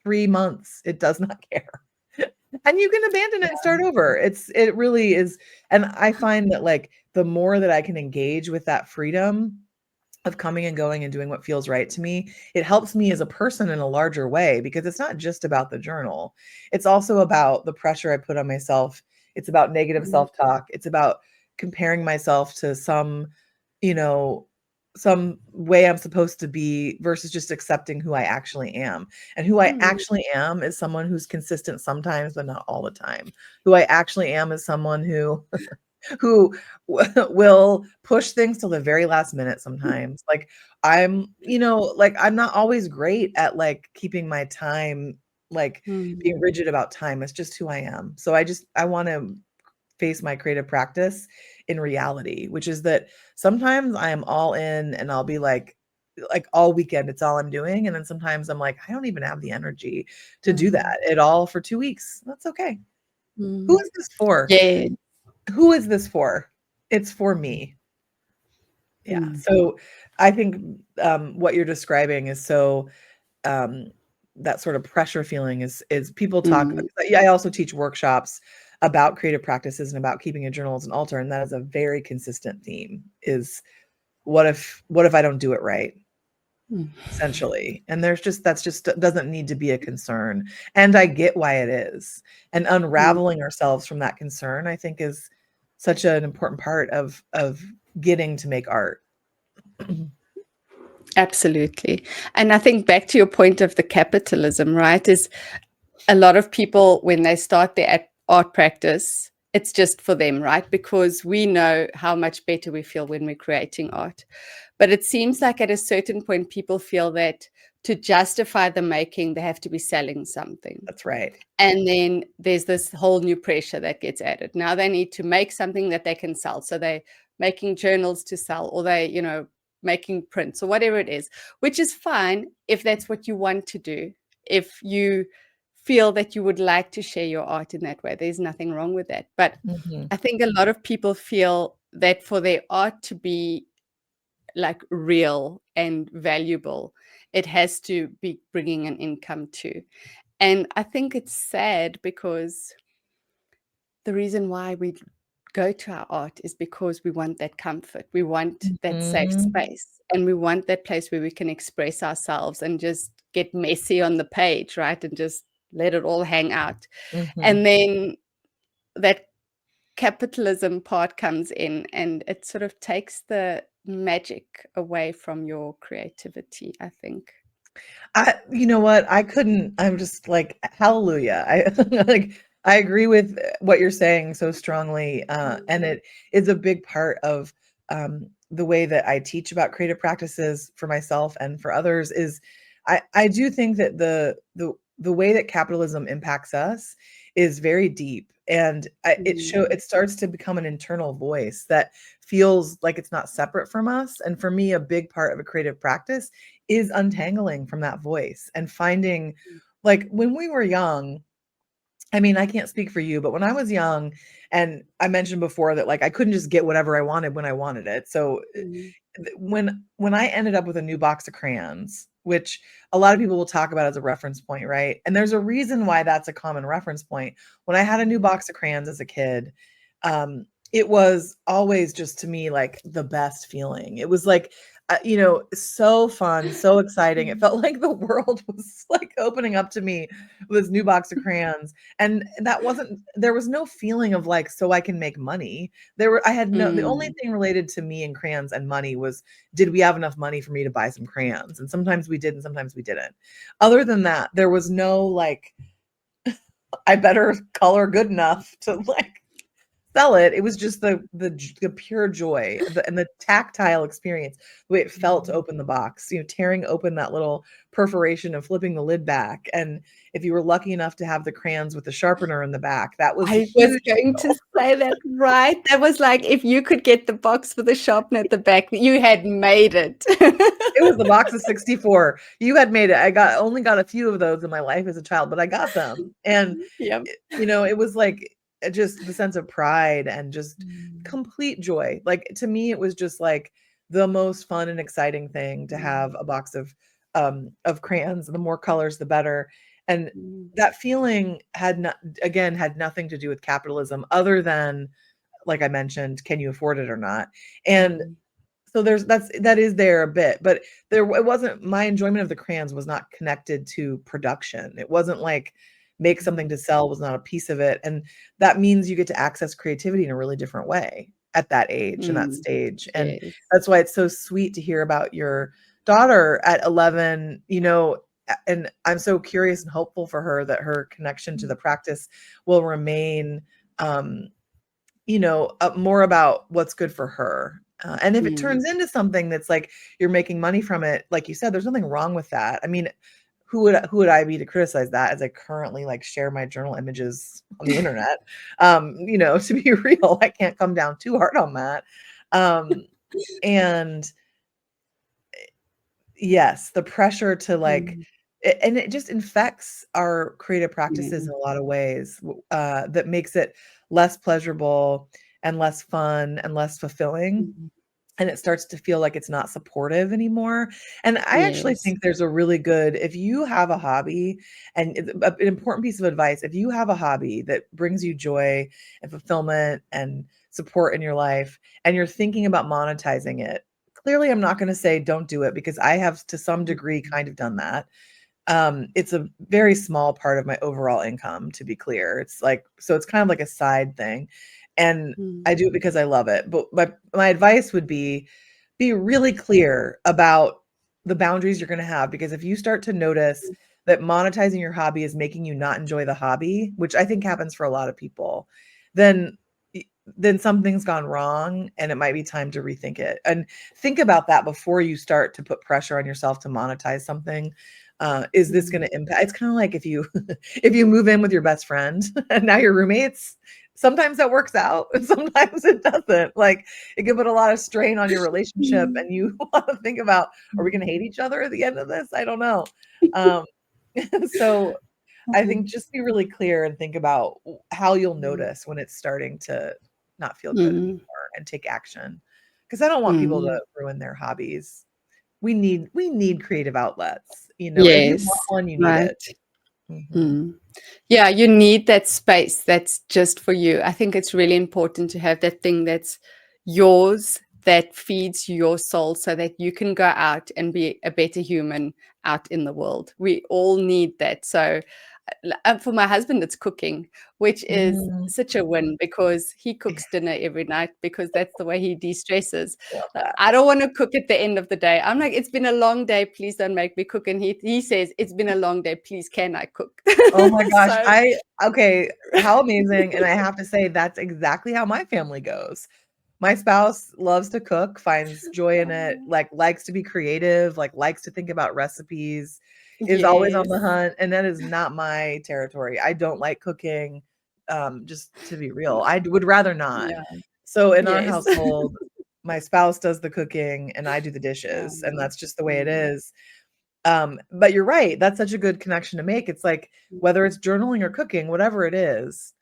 3 months, it does not care. And you can abandon it and start over. It really is. And I find that like the more that I can engage with that freedom of coming and going and doing what feels right to me, it helps me as a person in a larger way, because it's not just about the journal. It's also about the pressure I put on myself. It's about negative mm, self-talk. It's about comparing myself to you know, some way I'm supposed to be versus just accepting who I actually am. And who I mm, actually am is someone who's consistent sometimes, but not all the time. Who I actually am is someone who will push things till the very last minute sometimes. Like I'm not always great at like keeping my time, like being mm, rigid about time. It's just who I am. So I want to face my creative practice in reality, which is that sometimes I am all in and I'll be like all weekend, it's all I'm doing. And then sometimes I'm like, I don't even have the energy to do mm, that at all for 2 weeks. That's okay. Who mm. is this for? Yeah. Who is this for? It's for me. Yeah. Mm, So I think what you're describing is so um, that sort of pressure feeling is people talk. Mm, Yeah, I also teach workshops about creative practices and about keeping a journal as an altar, and that is a very consistent theme. Is what if I don't do it right? mm, Essentially. And that's just doesn't need to be a concern. And I get why it is. And mm. unraveling ourselves from that concern, I think, is such an important part of getting to make art. Absolutely. And I think back to your point of the capitalism, right? Is a lot of people, when they start their art practice, it's just for them, right? Because we know how much better we feel when we're creating art. But it seems like at a certain point, people feel that to justify the making, they have to be selling something. That's right. And then there's this whole new pressure that gets added. Now they need to make something that they can sell. So they're making journals to sell, or making prints or whatever it is, which is fine if that's what you want to do. If you feel that you would like to share your art in that way, there's nothing wrong with that. But Mhm. I think a lot of people feel that for their art to be like real and valuable, it has to be bringing an income too. And I think it's sad because the reason why we go to our art is because we want that comfort. We want that safe Mhm. space, and we want that place where we can express ourselves and just get messy on the page, right? And just let it all hang out. Mhm. And then that capitalism part comes in, and it sort of takes the magic away from your creativity, I think. You know what? I'm just like, hallelujah. I like, I agree with what you're saying so strongly. And it is a big part of the way that I teach about creative practices for myself and for others is I do think that the way that capitalism impacts us is very deep. And Mm, it starts to become an internal voice that feels like it's not separate from us. And for me, a big part of a creative practice is untangling from that voice and finding, like, when we were young, I mean, I can't speak for you, but when I was young, and I mentioned before that, like, I couldn't just get whatever I wanted when I wanted it. So mm, when I ended up with a new box of crayons, which a lot of people will talk about as a reference point, right? And there's a reason why that's a common reference point. When I had a new box of crayons as a kid, it was always just, to me, like the best feeling. It was like, so fun, so exciting. It felt like the world was like opening up to me with this new box of crayons. And there was no feeling of like, so I can make money. The only mm, thing related to me and crayons and money was, did we have enough money for me to buy some crayons? And sometimes we did and sometimes we didn't. Other than that, there was no like, I better color good enough to like sell it. It was just the pure joy, and the tactile experience, the way it felt to mm. open the box, tearing open that little perforation and flipping the lid back. And if you were lucky enough to have the crayons with the sharpener in the back, that was a I was huge going to deal. say that, right? That was like if you could get the box with the sharpener at the back, you had made it. It was the box of 64. You had made it. Only got a few of those in my life as a child, but I got them. And Yep. it was like, just the sense of pride and just Mm, complete joy. Like, to me, it was just like the most fun and exciting thing to mm, have a box of crayons. The more colors, the better. And mm, that feeling had nothing to do with capitalism, other than, like I mentioned, can you afford it or not? And mm, so that is there a bit, but it wasn't, my enjoyment of the crayons was not connected to production. It wasn't like make something mm, to sell was not a piece of it. And that means you get to access creativity in a really different way at that age and that mm. stage. And Yes. that's why it's so sweet to hear about your daughter at 11, and I'm so curious and hopeful for her that her connection to the practice will remain, um, more about what's good for her. And if it Mm, turns into something that's like you're making money from it, like you said, there's nothing wrong with that. I mean, who would I be to criticize that, as I currently like share my journal images on the internet? To be real, I can't come down too hard on that. Um, and yes, the pressure to like, mm, and it just infects our creative practices yeah. in a lot of ways, that makes it less pleasurable and less fun and less fulfilling. Mhm. and it starts to feel like it's not supportive anymore. And I actually Yes. think there's a really good, if you have a hobby, and an important piece of advice, if you have a hobby that brings you joy and fulfillment and support in your life, and you're thinking about monetizing it, clearly I'm not going to say don't do it, because I have to some degree kind of done that. It's a very small part of my overall income, to be clear. It's like, so it's kind of like a side thing. And Mm, I do it because I love it. But my advice would be really clear about the boundaries you're going to have, because if you start to notice that monetizing your hobby is making you not enjoy the hobby, which I think happens for a lot of people, then then something's gone wrong, and it might be time to rethink it. And think about that before you start to put pressure on yourself to monetize something. Is this going mm, to impact? It's kind of like if you if you move in with your best friend and now you're roommates. Sometimes that works out, and sometimes it doesn't. Like, it can put a lot of strain on your relationship, mm, and you want to think about, are we going to hate each other at the end of this? I don't know. Um, so I think mm, just be really clear and think about how you'll mm, notice when it's starting to not feel good mm, anymore, and take action. Because I don't want people to mm. ruin their hobbies. We need creative outlets. If you want Yes, one, you need it. right. Mhm. Mm. Yeah, you need that space that's just for you. I think it's really important to have that thing that's yours, that feeds your soul, so that you can go out and be a better human out in the world. We all need that. So, for my husband, it's cooking, which is Mm, such a win because he cooks dinner every night because that's the way he de-stresses. love Like, that. I don't want to cook at the end of the day. I'm like, it's been a long day. Please don't make me cook. And he says, it's been a long day. Please, can I cook? Oh my gosh, So, I okay, how amazing, and I have to say that's exactly how my family goes. My spouse loves to cook, finds joy in it, like, likes to be creative, like, likes to think about recipes, is always on yes. the hunt, and that is not my territory. I don't like cooking, just to be real. No, Would rather not. yeah. So in our Yes. household, my spouse does the cooking and I do the dishes, and Um, that's just the way it mm, is. But you're right, that's such a good connection to make. It's like, whether it's journaling or cooking, whatever it is,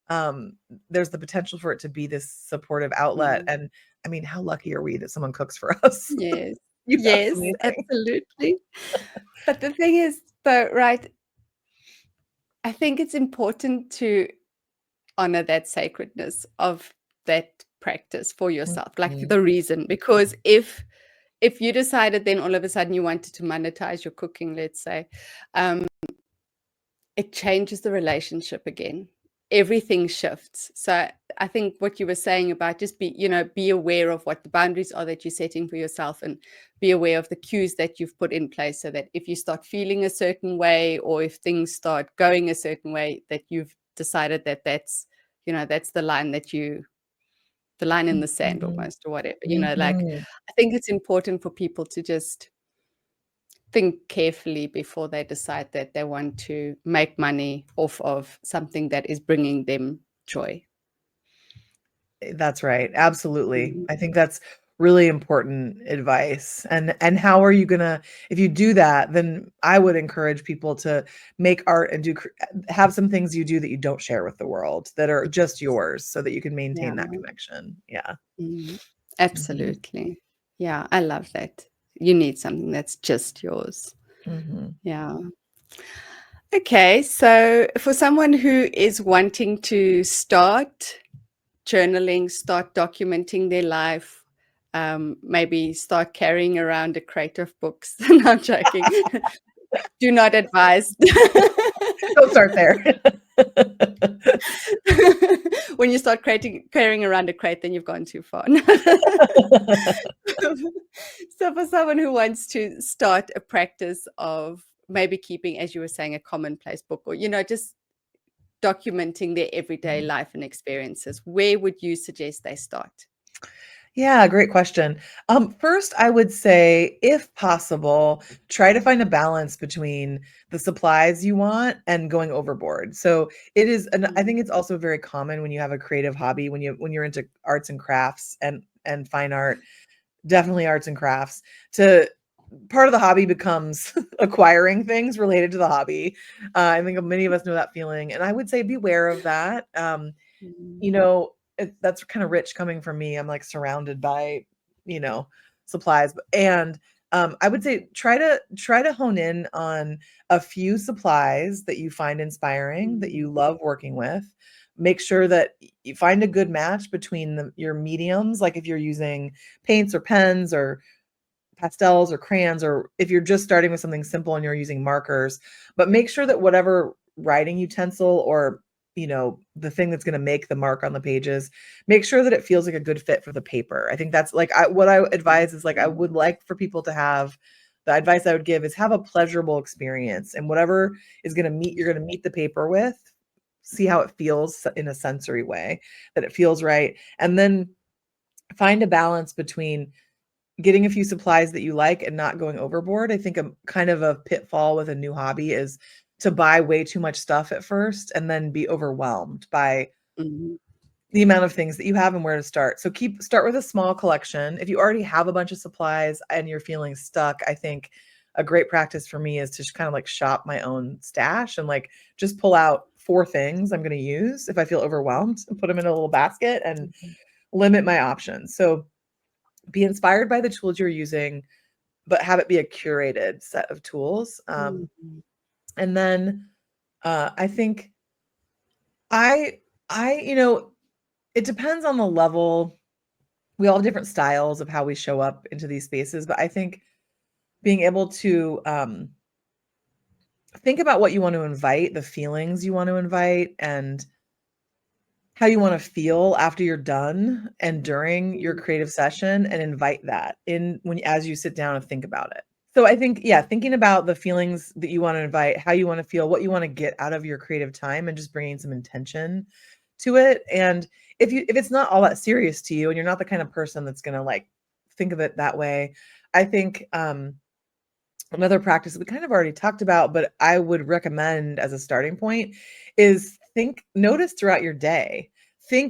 um, there's the potential for it to be this supportive outlet. mm. And I mean, how lucky are we that someone cooks for us? Yes. That's Yes, amazing. absolutely. But the thing is, though, right, I think it's important to honor that sacredness of that practice for yourself, like Mhm. the reason. Because if you decided then all of a sudden you wanted to monetize your cooking, let's say, um, it changes the relationship again. Everything shifts. So I think what you were saying about just be aware of what the boundaries are that you're setting for yourself, and be aware of the cues that you've put in place, so that if you start feeling a certain way, or if things start going a certain way, that you've decided that that's the line in the sand Mhm. almost, or whatever. Like, Mhm. I think it's important for people to just think carefully before they decide that they want to make money off of something that is bringing them joy. That's right. Absolutely. Mhm. I think that's really important advice. And how are you gonna, if you do that, then I would encourage people to make art and have some things you do that you don't share with the world, that are just yours, so that you can Yeah. maintain that connection. Yeah. Mhm. Mhm. Absolutely. Yeah, I love that. You need something that's just yours. Mhm. Yeah. Okay, so for someone who is wanting to start journaling, start documenting their life, maybe start carrying around a crate of books. No, I'm joking. Do not advise. Don't start there. When you start carrying around a crate, then you've gone too far. So for someone who wants to start a practice of maybe keeping, as you were saying, a commonplace book, or just documenting their everyday life and experiences, where would you suggest they start? Yeah, great question. First, I would say, if possible, try to find a balance between the supplies you want and going overboard. So it is, and I Mm, think it's also very common when you have a creative hobby, when you're into arts and crafts and fine art, definitely arts and crafts, to part of the hobby becomes acquiring things related to the hobby. I think many of us know that feeling, and I would say beware of that. mm, You know, that's kind of rich coming from me. I'm like surrounded by supplies. And I would say try to hone in on a few supplies that you find inspiring, that you love working with. Make sure that you find a good match between your mediums, like if you're using paints or pens or pastels or crayons, or if you're just starting with something simple and you're using markers. But make sure that whatever writing utensil or the thing that's going to make the mark on the pages, make sure that it feels like a good fit for the paper. I think that's like what I advise is, like, I would like for people to have, the advice I would give is have a pleasurable experience, and whatever is going to meet you're going to meet the paper with, see how it feels in a sensory way, that it feels right. And then find a balance between getting a few supplies that you like and not going overboard. I think a kind of a pitfall with a new hobby is to buy way too much stuff at first and then be overwhelmed by Mhm. the amount of things that you have and where to start. So start with a small collection. If you already have a bunch of supplies and you're feeling stuck, I think a great practice for me is to just kind of like shop my own stash and like just pull out 4 things I'm going to use if I feel overwhelmed, and put them in a little basket and limit my options. So be inspired by the tools you're using, but have it be a curated set of tools. Mhm. And then I think I, it depends on the level. We all have different styles of how we show up into these spaces, but I think being able to think about what you want to invite, the feelings you want to invite, and how you want to feel after you're done and during your creative session, and invite that in as you sit down and think about it. So I think, yeah, thinking about the feelings that you want to invite, how you want to feel, what you want to get out of your creative time, and just bringing some intention to it. And if it's not all that serious to you and you're not the kind of person that's going to like think of it that way, I think another practice that we kind of already talked about, but I would recommend as a starting point is notice throughout your day.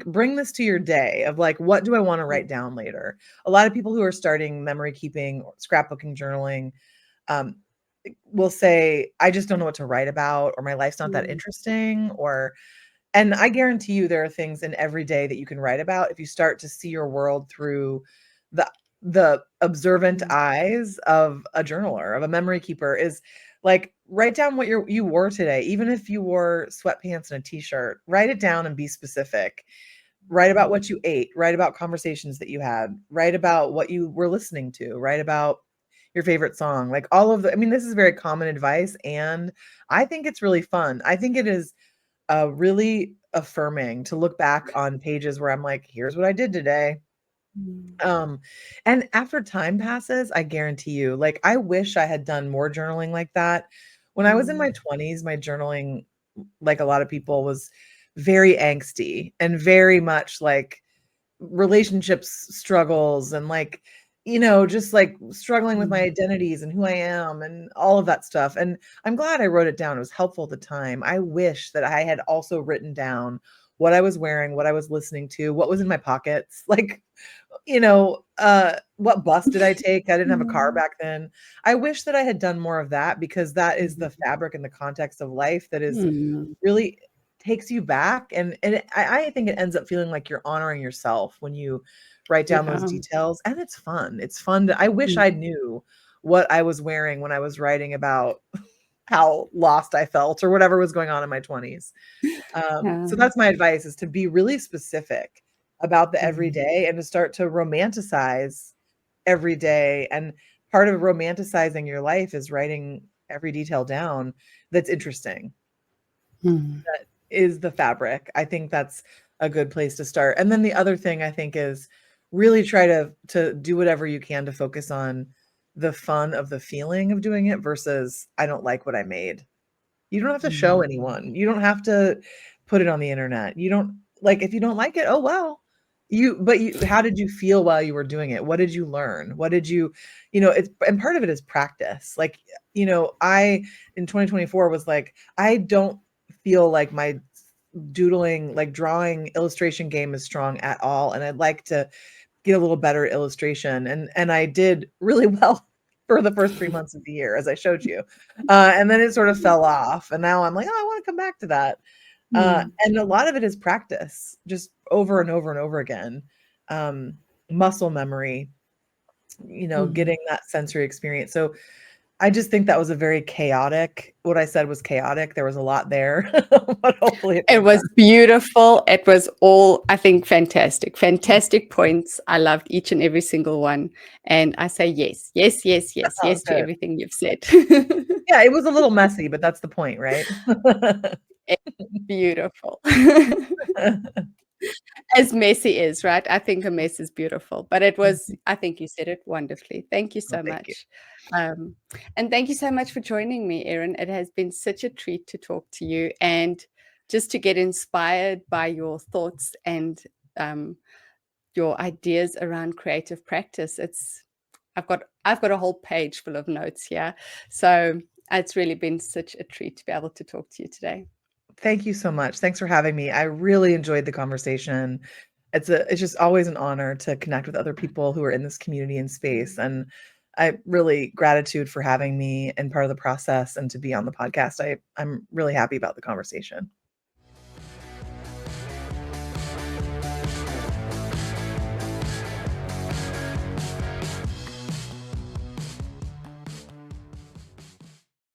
Bring this to your day of like, what do I want to write down later? A lot of people who are starting memory keeping or scrapbooking, journaling, um, will say, I just don't know what to write about, or my life's not that Mhm. interesting, and I guarantee you there are things in every day that you can write about if you start to see your world through the observant Mhm. eyes of a journaler, of a memory keeper. Is like, write down what you wore today, even if you wore sweatpants and a t-shirt. Write it down and be specific. Write about what you ate, write about conversations that you had, write about what you were listening to, write about your favorite song. Like all of the I mean, this is very common advice, and I think it's really fun. I think it is really affirming to look back on pages where I'm like, here's what I did today. Mhm. Um, and after time passes, I guarantee you, like, I wish I had done more journaling like that. When I was in my Mhm. 20s, my journaling, like a lot of people, was very angsty and very much like relationships struggles, and like, just like struggling with my Mhm. identities and who I am and all of that stuff. And I'm glad I wrote it down. It was helpful at the time. I wish that I had also written down what I was wearing, what I was listening to, what was in my pockets, like, what bus did I take? I didn't have a car Mhm. back then. I wish that I had done more of that, because that is the Mhm. fabric and the context of life that is Mhm. really takes you back. And I think it ends up feeling like you're honoring yourself when you write down those Yeah. details, and it's fun. It's fun I wish Mhm. I knew what I was wearing when I was writing about how lost I felt or whatever was going on in my 20s. So Yeah. that's my advice, is to be really specific about the Mhm. everyday and to start to romanticize every day. And part of romanticizing your life is writing every detail down that's interesting, Mhm. that is the fabric. I think that's a good place to start. And then the other thing I think is really try to do whatever you can to focus on the fun of the feeling of doing it versus, I don't like what I made. You don't have to show Mhm. anyone. You don't have to put it on the internet. You don't like, if you don't like it, oh well. How did you feel while you were doing it? What did you learn? What did you, it's, and part of it is practice. Like, I in 2024 was like, I don't feel like my doodling, like drawing illustration game is strong at all. And I'd like to get a little better at illustration. And I did really well for the first 3 months of the year, as I showed you. And then it sort of fell off. And now I'm like, oh, I want to come back to that. Mhm. And a lot of it is practice, just over and over and over again. Um, Muscle memory. Mhm. getting that sensory experience. So I just think that was a very chaotic, what I said was chaotic. There was a lot there, but hopefully it It made was sense. beautiful. It was all, I think, fantastic. Fantastic points. I loved each and every single one. And I say yes, yes, yes, yes, Oh, yes to good. everything you've said. Yeah, it was a little messy, but that's the point, right? It's beautiful. As messy is, right? I think a mess is beautiful, but it was, I think you said it wonderfully. Thank you Oh, so thank you. much. Um, and thank you so much for joining me, Erin. It has been such a treat to talk to you and just to get inspired by your thoughts and um, your ideas around creative practice. I've got a whole page full of notes here. So it's really been such a treat to be able to talk to you today. Thank you so much. Thanks for having me. I really enjoyed the conversation. It's just always an honor to connect with other people who are in this community and space. And I really gratitude for having me and part of the process and to be on the podcast. I'm really happy about the conversation.